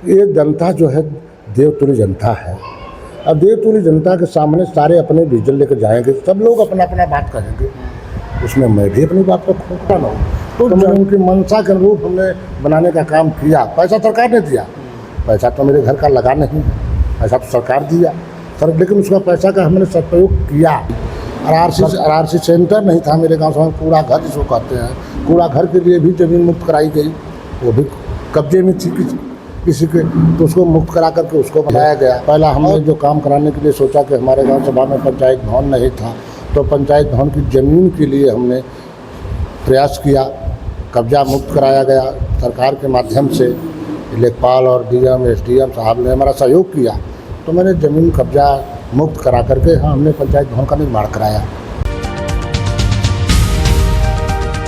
ये जनता जो है देवतुल्य जनता है। अब देवतुल्य जनता के सामने सारे अपने विजन लेकर जाएंगे, सब लोग अपना अपना बात कहेंगे, उसमें मैं भी अपनी बात को खोटा ना हूँ। तो उनकी मंशा के अनुरूप हमने बनाने का काम किया। पैसा सरकार ने दिया, पैसा तो मेरे घर का लगा नहीं, पैसा तो सरकार दिया सर, लेकिन उसका पैसा का हमने सदुपयोग किया। आरआरसी सेंटर नहीं था मेरे गांव से, कूड़ा घर जिसको कहते हैं, कूड़ा घर के लिए भी ज़मीन मुक्त कराई गई, वो भी कब्जे में थी किसी के, तो उसको मुक्त करा करके उसको बनाया गया। पहला हमने जो काम कराने के लिए सोचा कि हमारे गांव सभा में पंचायत भवन नहीं था, तो पंचायत भवन की ज़मीन के लिए हमने प्रयास किया, कब्जा मुक्त कराया गया सरकार के माध्यम से। लेखपाल और डीएम एसडीएम साहब ने हमारा सहयोग किया, तो मैंने ज़मीन कब्जा मुक्त करा करके हमने पंचायत भवन का निर्माण कराया।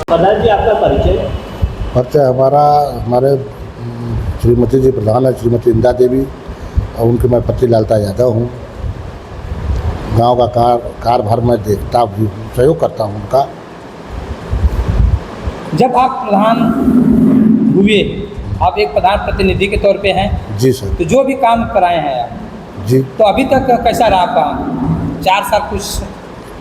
प्रधान जी, आपका परिचय? हमारे श्रीमती जी प्रधान है, श्रीमती इंदा देवी, और उनके मैं पति लालता यादव हूँ। गांव का कारभार मैं देखता भी हूँ, सहयोग करता हूँ उनका। जब आप प्रधान हुए, आप एक प्रधान प्रतिनिधि के तौर पे हैं जी सर। तो जो भी काम कराए हैं आप जी, तो अभी तक कैसा रहा काम? 4 साल कुछ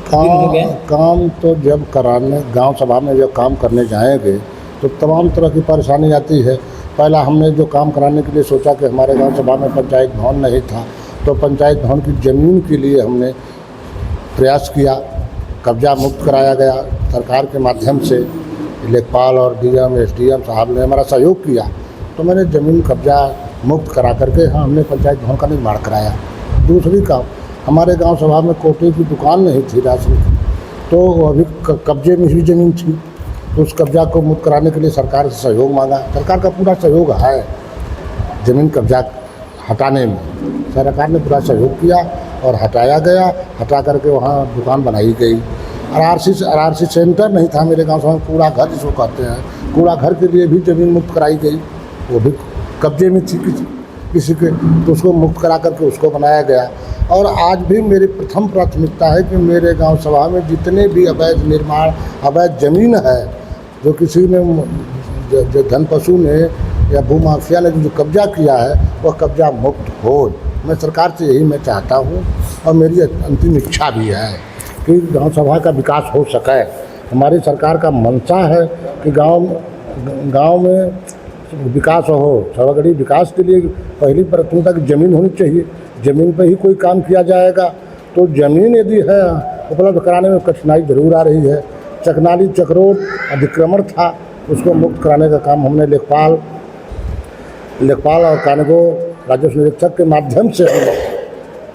दिन हो गए। काम तो जब कराने गांव सभा में जब काम करने जाएंगे तो तमाम तरह की परेशानी आती है। पहला हमने जो काम कराने के लिए सोचा कि हमारे गांव सभा में पंचायत भवन नहीं था, तो पंचायत भवन की ज़मीन के लिए हमने प्रयास किया, कब्जा मुक्त कराया गया सरकार के माध्यम से। लेखपाल और डीएम एसडीएम साहब ने हमारा सहयोग किया, तो मैंने ज़मीन कब्जा मुक्त करा करके हमने पंचायत भवन का निर्माण कराया। दूसरी काम, हमारे गांव सभा में कोटे की दुकान नहीं थी राशन की, तो अभी कब्जे में ही ज़मीन थी, तो उस कब्जा को मुक्त कराने के लिए सरकार से सहयोग मांगा। सरकार का पूरा सहयोग है ज़मीन कब्जा हटाने में, सरकार ने पूरा सहयोग किया और हटाया गया। हटा करके वहाँ दुकान बनाई गई। आरआरसी सेंटर नहीं था मेरे गांव से, कूड़ा घर जिसको कहते हैं, कूड़ा घर के लिए भी ज़मीन मुक्त कराई गई, वो भी कब्जे में थी किसी के, तो उसको मुक्त करा करके उसको बनाया गया। और आज भी मेरी प्रथम प्राथमिकता है कि मेरे गांव सभा में जितने भी अवैध निर्माण, अवैध ज़मीन है, जो किसी ने जो धन पशु ने या भूमाफिया ने जो कब्जा किया है, वह कब्जा मुक्त हो। मैं सरकार से यही मैं चाहता हूँ, और मेरी अंतिम इच्छा भी है कि गांव सभा का विकास हो सके। हमारी सरकार का मंशा है कि गांव में विकास हो। छावागढ़ी विकास के लिए पहली प्राथमिकता की ज़मीन होनी चाहिए, ज़मीन पर ही कोई काम किया जाएगा। तो ज़मीन यदि है उपलब्ध कराने में कठिनाई ज़रूर आ रही है। चकनाली चक्रोट अतिक्रमण था, उसको मुक्त कराने का काम हमने लेखपाल और कानगो राजस्व निरीक्षक के माध्यम से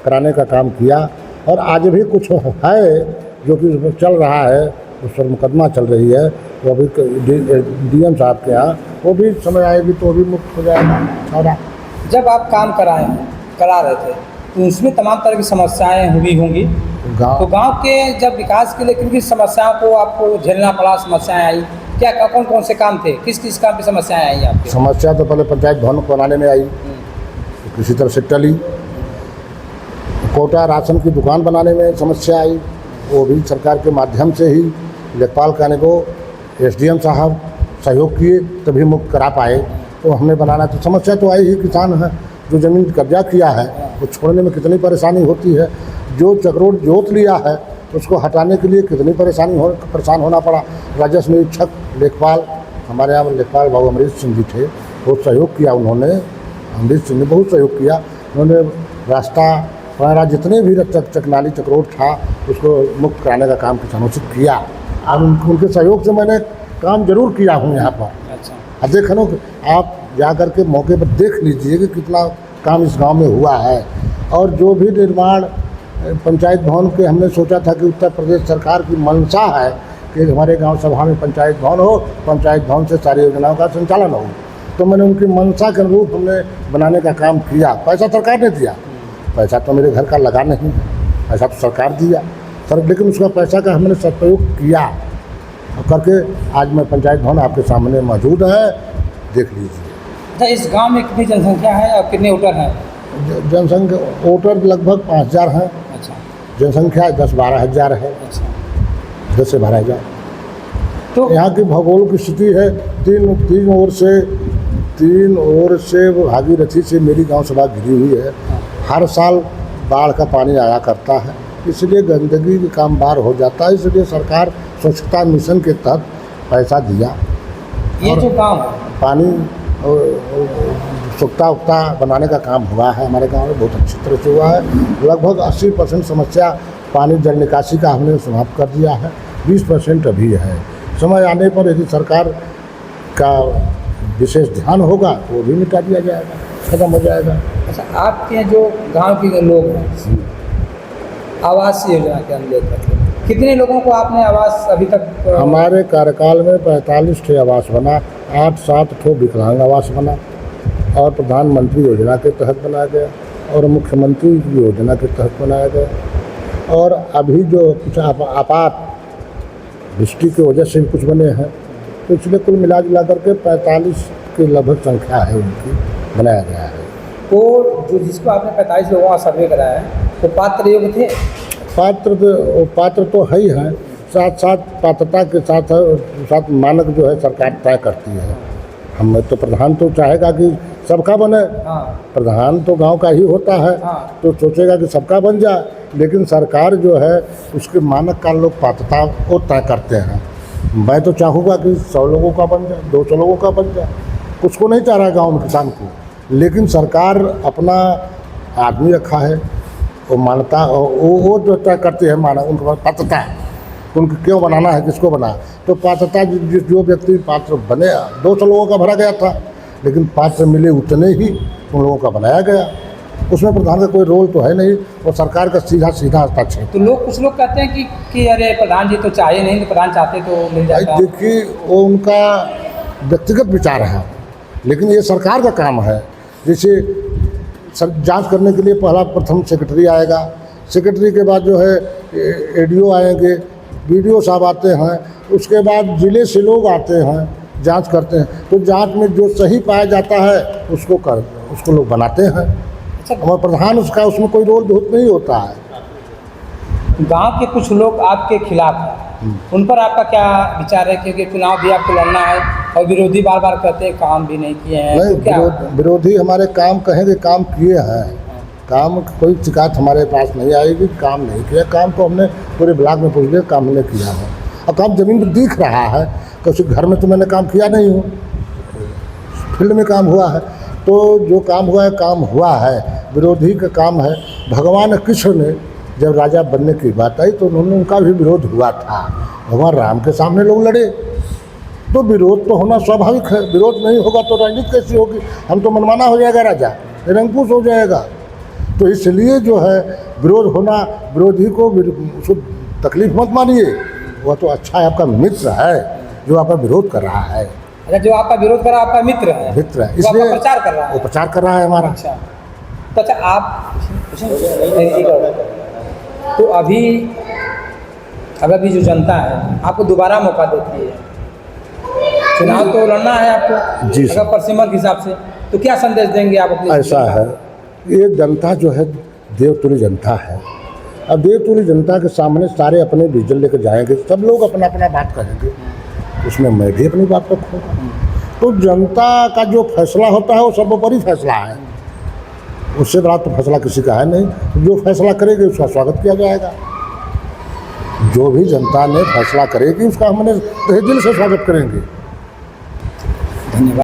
कराने का काम किया। और आज भी कुछ है जो कि चल रहा है, उस पर मुकदमा चल रही है, वो भी डीएम साहब के यहाँ, वो भी समय आएगी तो वो भी मुक्त हो जाएगा। जब आप काम करा रहे थे तो उसमें तमाम तरह की समस्याएं हुई होंगी, तो गांव के जब विकास के लिए किन किन समस्याओं को आपको झेलना पड़ा? समस्याएं आई क्या? कौन कौन से काम थे? किस किस काम की समस्याएं आई आपकी? समस्या तो पहले पंचायत भवन को बनाने में आई, किसी तरह से टली। कोटा राशन की दुकान बनाने में समस्या आई, वो भी सरकार के माध्यम से ही लेखपाल कानगो एसडीएम साहब सहयोग किए तभी मुक्त करा पाए। तो हमने बनाना, तो समस्या तो आई ही। किसान है जो ज़मीन कब्जा किया है, वो छोड़ने में कितनी परेशानी होती है। जो चक्रोट जोत लिया है उसको हटाने के लिए कितनी परेशान होना पड़ा। राजस्व निरीक्षक लेखपाल, हमारे यहाँ लेखपाल बाबू अमरीश सिंह जी थे, बहुत सहयोग किया उन्होंने। अमरीश सिंह ने बहुत सहयोग किया, उन्होंने रास्ता वगैरह जितने भी चकनाली चक्रोट था उसको मुक्त कराने का काम किसानों से किया। और उनके सहयोग से मैंने काम जरूर किया हूँ यहाँ पर। अच्छा, अब देख लो, आप जा कर के मौके पर देख लीजिए कि कितना काम इस गांव में हुआ है। और जो भी निर्माण पंचायत भवन के हमने सोचा था कि उत्तर प्रदेश सरकार की मंशा है कि हमारे गांव सभा में पंचायत भवन हो, पंचायत भवन से सारी योजनाओं का संचालन हो, तो मैंने उनकी मंशा के अनुरूप हमने बनाने का काम किया। पैसा सरकार ने दिया, पैसा तो मेरे घर का लगा नहीं, पैसा तो सरकार दिया सर, लेकिन उसका पैसा का हमने सदुपयोग किया करके आज मैं पंचायत भवन आपके सामने मौजूद है, देख लीजिए। तो इस गांव में कितनी जनसंख्या है और कितने वोटर हैं? जनसंख्या वोटर लगभग 5000 हैं। अच्छा, जनसंख्या 10-12 हज़ार है। अच्छा, 10 से 12 हज़ार। तो यहाँ की भूगोल की स्थिति है, तीन ओर से 3 ओर से वो भागीरथी से मेरी गांव सभा घिरी हुई है। हर साल बाढ़ का पानी आया करता है, इसलिए गंदगी का काम बार हो जाता है। इसलिए सरकार स्वच्छता मिशन के तहत पैसा दिया। ये जो गाँव है पानी सुखता उगता बनाने का काम हुआ है हमारे गांव में, बहुत अच्छी तरह से हुआ है। लगभग 80% समस्या पानी जल निकासी का हमने समाप्त कर दिया है, 20% अभी है। समय आने पर यदि सरकार का विशेष ध्यान होगा तो वो भी मिटा दिया जाएगा, खत्म हो जाएगा। अच्छा, आपके जो गांव के लोग हैं आवास योजना के अंतर्गत कितने लोगों को आपने आवास अभी तक? हमारे कार्यकाल में 45 ठे आवास बना, 8-7 ठो विकलांग आवास बना, और प्रधानमंत्री योजना के तहत बनाया गया, और मुख्यमंत्री योजना के तहत बनाया गया। और अभी जो कुछ आपात दृष्टि की वजह से भी कुछ बने हैं, तो इसलिए कुल मिला जुला करके 45 की लगभग संख्या है उनकी, बनाया गया है। तो जो जिसको आपने 45 लोगों का सर्वे कराया है वो पात्र योग्य थे? पात्र तो है ही हैं, साथ साथ पात्रता के साथ मानक जो है सरकार तय करती है। हम तो प्रधान तो चाहेगा कि सबका बने, हाँ। प्रधान तो गांव का ही होता है, हाँ। तो सोचेगा कि सबका बन जाए, लेकिन सरकार जो है उसके मानक का लोग पात्रता को तय करते हैं। मैं तो चाहूँगा कि 100 लोगों का बन जाए, 200 लोगों का बन जाए, उसको नहीं चाह रहा है गाँव में किसान को, लेकिन सरकार अपना आदमी रखा है, वो मानता वो जो तय करती है मानक, उनके पास पात्रता, उनको क्यों बनाना है, किसको बना, तो पात्रता जो व्यक्ति पात्र बने, 200 लोगों का भरा गया था, लेकिन पात्र मिले उतने ही उन लोगों का बनाया गया। उसमें प्रधान का कोई रोल तो है नहीं, और सरकार का सीधा हस्तक्षेप। तो कुछ लोग कहते हैं कि अरे प्रधान जी तो चाहिए नहीं, तो प्रधान चाहते तो मिल जाता। देखिए, वो उनका व्यक्तिगत विचार है, लेकिन ये सरकार का काम है। जैसे जांच करने के लिए प्रथम सेक्रेटरी आएगा, सेक्रेटरी के बाद जो है एडीओ आएंगे, बीडीओ साहब आते हैं, उसके बाद जिले से लोग आते हैं, जांच करते हैं, तो जांच में जो सही पाया जाता है उसको लोग बनाते हैं। और प्रधान उसमें कोई रोल बहुत नहीं होता है। गांव के कुछ लोग आपके खिलाफ हैं, उन पर आपका क्या विचार है? क्योंकि चुनाव भी आपको लड़ना है और विरोधी बार बार कहते हैं काम भी नहीं किए हैं। नहीं, तो क्या विरोधी हमारे काम कहेंगे, काम किए हैं, काम कोई शिकायत हमारे पास नहीं आएगी, काम नहीं किया। काम तो हमने पूरे ब्लॉक में पूछ लिया, काम हमने किया है, और काम जमीन पर दिख रहा है। किसी घर में तो मैंने काम किया नहीं हूँ, फील्ड में काम हुआ है, तो जो काम हुआ है। विरोधी का काम है, भगवान कृष्ण ने जब राजा बनने की बात आई तो उनका भी विरोध हुआ था, भगवान राम के सामने लोग लड़े, तो विरोध तो होना स्वाभाविक है। विरोध नहीं होगा तो राजनीति कैसी होगी? हम तो मनमाना हो जाएगा, राजा निरंकुश हो जाएगा। तो इसलिए जो है विरोध होना, विरोधी को उसको तकलीफ मत मानिए, वह तो अच्छा है, आपका मित्र है जो आपका विरोध कर रहा है। अच्छा, जो आपका विरोध कर रहा है आपका मित्र है, इसलिए प्रचार कर रहा है, वो प्रचार कर रहा है हमारा। अच्छा, तो अच्छा आप तो अभी अगर भी जो जनता है आपको दोबारा मौका देती है, चुनाव तो लड़ना है आपको जी, अगर परसिमल के हिसाब से, तो क्या संदेश देंगे आप अपनी? ऐसा है, ये जनता जो है देवतुल्य जनता है। अब देवतुल्य जनता के सामने सारे अपने विजन लेकर जाएंगे, सब लोग अपना अपना बात करेंगे, उसमें मैं भी अपनी बात रखूँगा। तो जनता का जो फैसला होता है वो सर्वोपरि फैसला है, उससे बड़ा तो फैसला किसी का है नहीं। जो फैसला करेगी उसका स्वागत किया जाएगा, जो भी जनता ने फैसला करेगी उसका हमने तहे दिल से स्वागत करेंगे। धन्यवाद।